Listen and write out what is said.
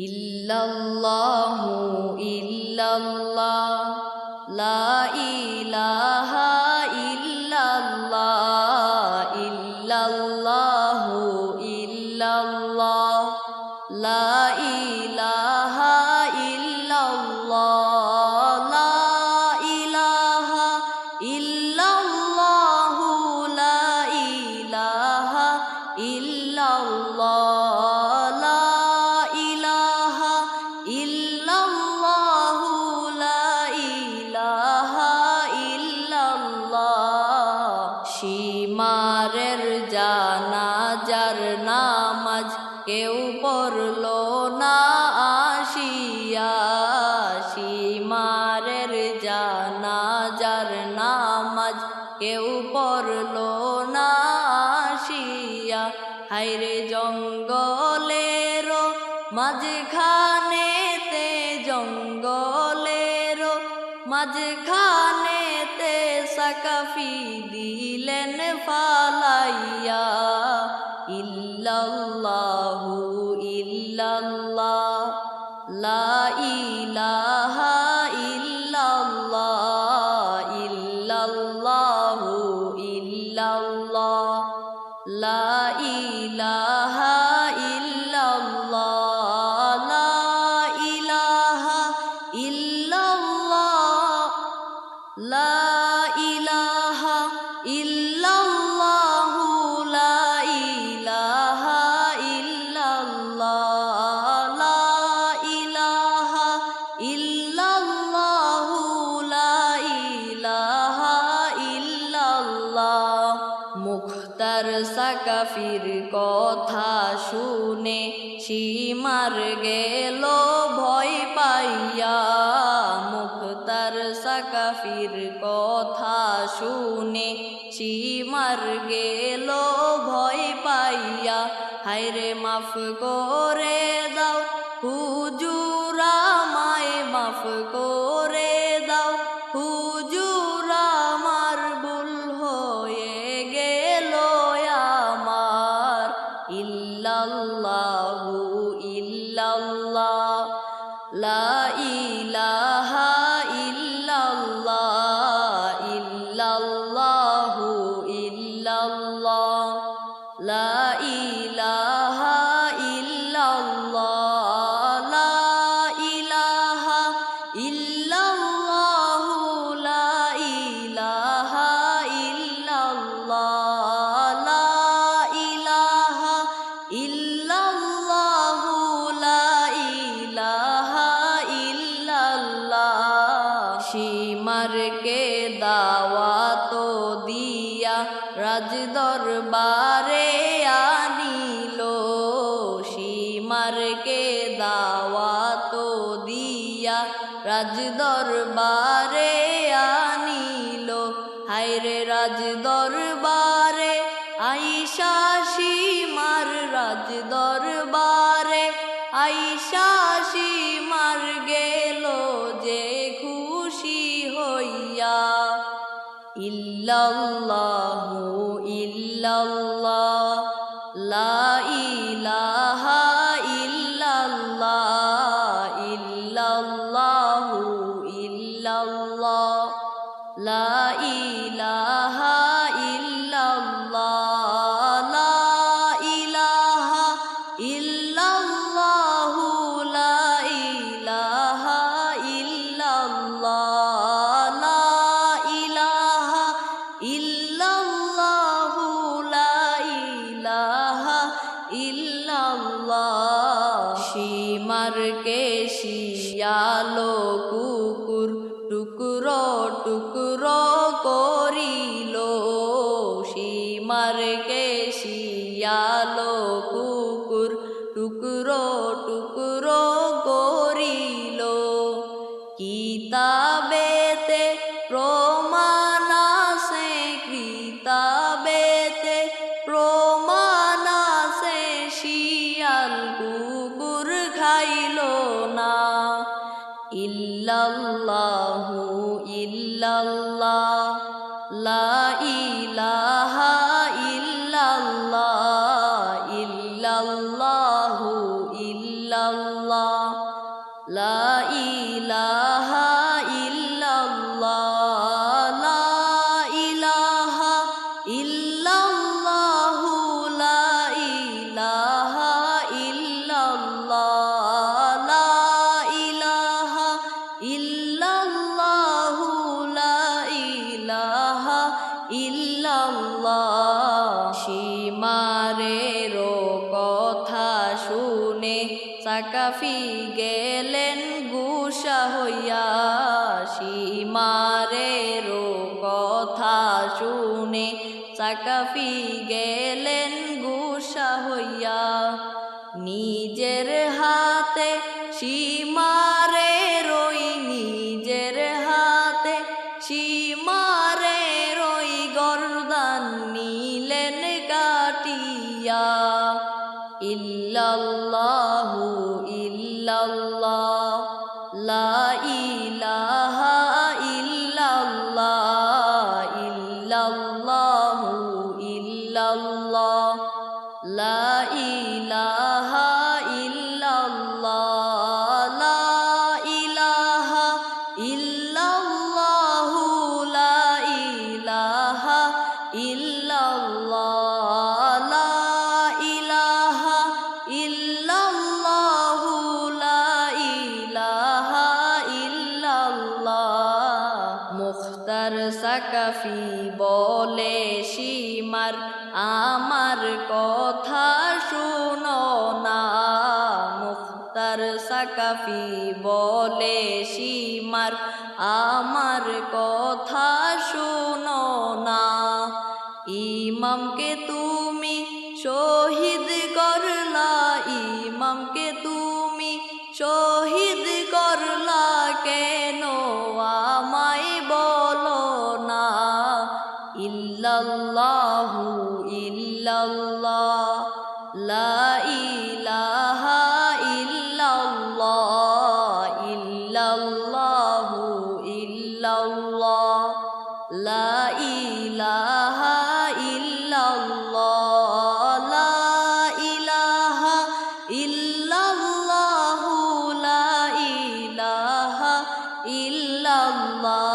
ইল্লাল্লাহু ইল্লাল্লাহ লা ইলাহা ইল্লাল্লাহ ইল্লাল্লাহু ইল্লাল্লাহ লা ইলাহা ইল্লাল্লাহ লা ইলাহা ইল্লাল্লাহু লা ইলাহা ইল্লাল্লাহ সীমারের জানাজার নামাজ কেউ পড়ল না আসিয়া, সীমারের জানাজার নামাজ কেউ পড়ল না আসিয়া। হায়রে জঙ্গলের মাঝখানেতে, জঙ্গলের মাঝখানেতে সাকাফি দিলেন ফালাইয়া। ইল্লাল্লাহু ইল্লাল্লাহ লা ইলাহা ইল্লাল্লাহ ইল্লাল্লাহু ইল্লাল্লাহ লা ইলাহা ইল্লাল্লাহ লা ইলাহা ইল্লাল্লাহ লা ইলাহা ইল্লাল্লাহু লা ইলাহা ইল্লাল্লাহ লা ইলাহা ইল্লাল্লাহু লা ইলাহা ইল্লাল্লাহ। মুখতার সাকাফির কথা শুনে সীমার গেল ভয় পাইয়া। মুখতার সাকাফির কথা শুনে সীমার গেল ভয় পাইয়া। হায়রে মাফ করে দাও হুজুর আমায়, মাফ করে দাও হুজুর আমার ভুল হয়ে গেল আমার। ইল্লাল্লাহু ইল্লাল্লাহ লা ইলাহা ইল্লাল্লাহ ইল্লাল্লাহু ইল্লাল্লাহ লা ইলাহা ইল্লাল্লাহ লা ইলাহা ইল্লাল্লাহু লা ইলাহা ইল্লাল্লাহ লা ইলাহা ইল্লাল্লাহু লা ইলাহা ইল্লাল্লাহ। সীমারকে দাওয়াত দিয়া রাজ দরবারে আনিল, সীমারকে দাওয়াত দিয়া রাজ দরবারে আনিল। হায়রে রাজ দরবারে আইসা সীমার, রাজ দরবারে আইসা সীমার গেল যে খুশি হইয়া। ইল্লাল্লাহু ইল্লাল্লাহ লা ইলাহা ইল্লাল্লাহ ইল্লাল্লাহু ইল্লাল্লাহ লা ইলাহা ইল্লাল্লাহ লা ইলাহা ইল্লাল্লাহু লা ইলাহা ইল্লাল্লাহ লা ইলাহা ইল্লাল্লাহু লা ইলাহা ইল্লাল্লাহ। সীমারকে শিয়ালো কুকুর টুকরো টুকরো করিল, সীমারকে শিয়ালো কুকুর টুকরো টুকরো করিল। কিতাবেতে প্রমাণ আছে, কিতাবেতে প্রমাণ আছে, শিয়াল কুকুর খাইল না। ইল্লাল্লাহু ইল্লাল্লাহ লা ইলাহা ইল্লাল্লাহ ইল্লাল্লাহু ইল্লাল্লাহ শুনে সাকাফি গেলেন গুসা হইয়া সীমারেরও কথা শুনে সাকাফি গেলেন গুসা হইয়া নিজের হাতে সীমারে রই নিজের হাতে সীমারে রই গর্দান নিলেন কাটিয়া ইল্লাল্লাহু ইল্লাল্লাহ লা ইলাহা ইল্লাল্লাহ ইল্লাল্লাহু ইল্লাল্লাহ লা ইলাহা ইল্লাল্লাহ লা ইলাহা ইল্লাল্লাহু লা ইলাহা ইল্লাল্লাহ লা ইলাহা ইল্লাল্লাহু লা ইলাহা ইল্লাল্লাহ মুখতার সাকাফি বলে সীমার আমার কথা শুনো না মুখতার সাকাফি বলে সীমার আমার কথা শুনো না ইমামকে তুমি শহীদ করলা ইমামকে তুমি শহীদ করলা কেন আমায় বলো না ইল্লাল্লাহু ইল্লাল্লাহ লা ইলাহা ইল্লাল্লাহ ইল্লাল্লাহু ইল্লাল্লাহ লা ইলাহা ইল্লাল্লাহ লা ইলাহা ইল্লাল্লাহু লা ইলাহা ইল্লাল্লাহ